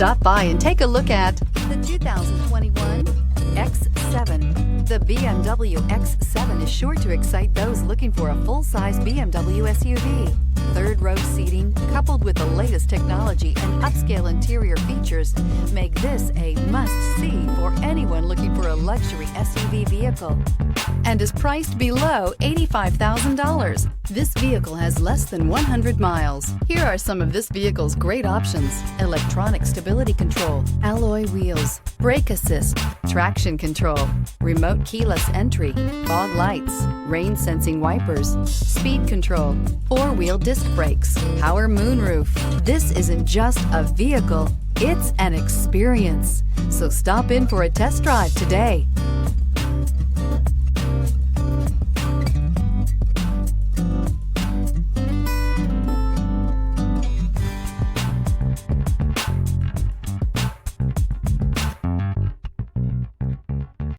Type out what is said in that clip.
Stop by and take a look at the 2021 X7. The BMW X7 is sure to excite those looking for a full-size BMW SUV. Third-row seating, coupled with the latest technology and upscale interior features, make this a must-see for anyone looking for a luxury SUV vehicle, and is priced below $85,000. This vehicle has less than 100 miles. Here are some of this vehicle's great options: electronic stability control, alloy wheels, brake assist, traction control, remote keyless entry, fog lights, rain sensing wipers, speed control, four-wheel disc brakes, power moonroof. This isn't just a vehicle, it's an experience. So stop in for a test drive today.